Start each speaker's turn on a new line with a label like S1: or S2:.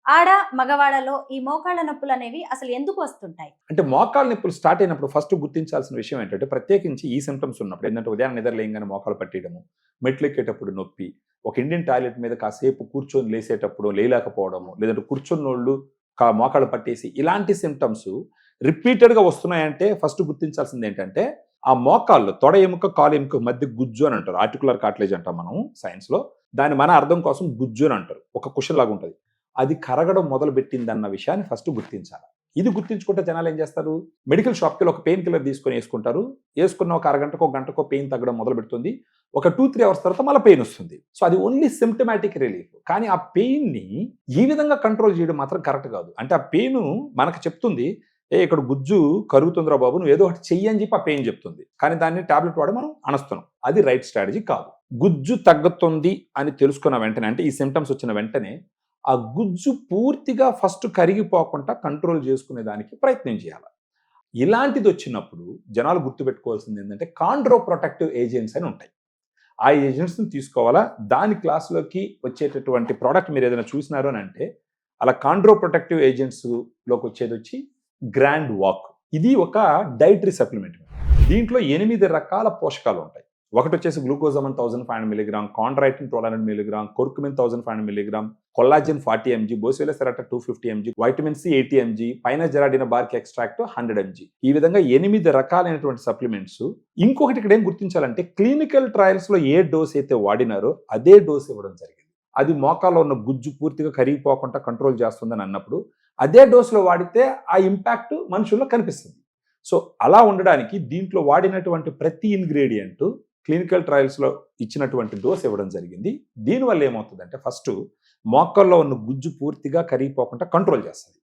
S1: ఆడ, మగవాళ్ళలో ఈ మోకాళ్ళ నొప్పులనేవి అసలు ఎందుకు వస్తుంటాయి?
S2: అంటే మోకాళ్ళ నొప్పులు స్టార్ట్ అయినప్పుడు ఫస్ట్ గుర్తించాల్సిన విషయం ఏంటంటే, ప్రత్యేకించి ఈ సింప్టమ్స్ ఉన్నప్పుడు ఏంటంటే, ఉదయాన్నే నిద్ర లేయంగానే మోకాలు పట్టేయడము, మెట్లెక్కేటప్పుడు నొప్పి, ఒక ఇండియన్ టాయిలెట్ మీద కాసేపు కూర్చొని లేసేటప్పుడు లేయలేకపోవడము, లేదంటే కూర్చున్నోళ్ళు మోకాళ్ళు పట్టేసి ఇలాంటి సింప్టమ్స్ రిపీటెడ్‌గా వస్తున్నాయంటే ఫస్ట్ గుర్తించాల్సింది ఏంటంటే, ఆ మోకాళ్ళు తొడ ఎముక, కాలు ఎముక మధ్య గుజ్జు అని అంటారు. ఆర్టిక్యులర్ కార్టిలేజ్ అంటాం మనం సైన్స్‌లో. దాన్ని మన అర్థం కోసం గుజ్జు అని అంటారు. ఒక కుషన్ లాగా ఉంటది. అది కరగడం మొదలుపెట్టిందన్న విషయాన్ని ఫస్ట్ గుర్తించాలి. ఇది గుర్తించుకుంటే జనాలు ఏం చేస్తారు? మెడికల్ షాప్‌కెళ్ళి ఒక పెయిన్ కిల్లర్ తీసుకొని యేసుకుంటారు. యేసుకున్న ఒక అరగంటకో, గంటకో పెయిన్ తగ్గడం మొదలుపెడుతుంది. ఒక 2, 3 అవర్స్ తర్వాత మళ్ళా పెయిన్ వస్తుంది. సో అది ఓన్లీ సింప్టమాటిక్ రిలీఫ్. కానీ ఆ పెయిన్‌ని ఈ విధంగా కంట్రోల్ చేయడం మాత్రం కరెక్ట్ కాదు. అంటే ఆ పెయిన్ మనకు చెప్తుంది, ఇక్కడ గుజ్జు కరుగుతుందిరా బాబు, నువ్వు ఏదో ఒకటి చెయ్యి అని చెప్పి ఆ పెయిన్ చెప్తుంది. కానీ దాన్ని టాబ్లెట్ వాడి మనం అణస్తున్నాం. అది రైట్ స్ట్రాటజీ కాదు. గుజ్జు తగ్గుతుంది అని తెలుసుకున్న వెంటనే, అంటే ఈ సింప్టమ్స్ వచ్చిన వెంటనే ఆ గుజ్జు పూర్తిగా ఫస్ట్ కరిగిపోకుండా కంట్రోల్ చేసుకునే దానికి ప్రయత్నం చేయాలి. ఇలాంటిది వచ్చినప్పుడు జనాలు గుర్తుపెట్టుకోవాల్సింది ఏంటంటే, కాండ్రో ప్రొటెక్టివ్ ఏజెంట్స్ అని ఉంటాయి. ఆ ఏజెంట్స్‌ని తీసుకోవాలా. దాని క్లాస్‌లోకి వచ్చేటటువంటి ప్రోడక్ట్ మీరు ఏదైనా చూసినారు అని అంటే, అలా కాండ్రో ప్రొటెక్టివ్ ఏజెంట్స్‌లోకి వచ్చేదొచ్చి గ్రాండ్ వాక్. ఇది ఒక డైటరీ సప్లిమెంట్. దీంట్లో 8 రకాల పోషకాలు ఉంటాయి. ఒకటొచ్చేసి glucosamine 1500 milligram, chondroitin 1200 milligram, curcumin 1500 milligram, collagen 40 mg, Boswellia 250 mg, vitamin C 80 mg, పైనజెరాడిన బార్క్ ఎక్స్ట్రాక్ట్ 100 ఎంజీ. ఈ విధంగా 8 రకాలైనటువంటి సప్లిమెంట్స్. ఇంకొకటి ఇక్కడ ఏం గుర్తించాలంటే, క్లినికల్ ట్రయల్స్ లో ఏ డోస్ అయితే వాడినారో అదే డోస్ ఇవ్వడం జరిగింది. అది మోకాల్లో ఉన్న గుజ్జు పూర్తిగా కరిగిపోకుండా కంట్రోల్ చేస్తుందని అన్నప్పుడు అదే డోస్లో వాడితే ఆ ఇంపాక్ట్ మనుషుల్లో కనిపిస్తుంది. సో అలా ఉండడానికి దీంట్లో వాడినటువంటి ప్రతి ఇంగ్రీడియంట్ క్లినికల్ ట్రయల్స్లో ఇచ్చినటువంటి డోస్ ఇవ్వడం జరిగింది. దీనివల్ల ఏమవుతుందంటే, ఫస్ట్ మోకాల్లో ఉన్న గుజ్జు పూర్తిగా కరిగిపోకుండా కంట్రోల్ చేస్తుంది.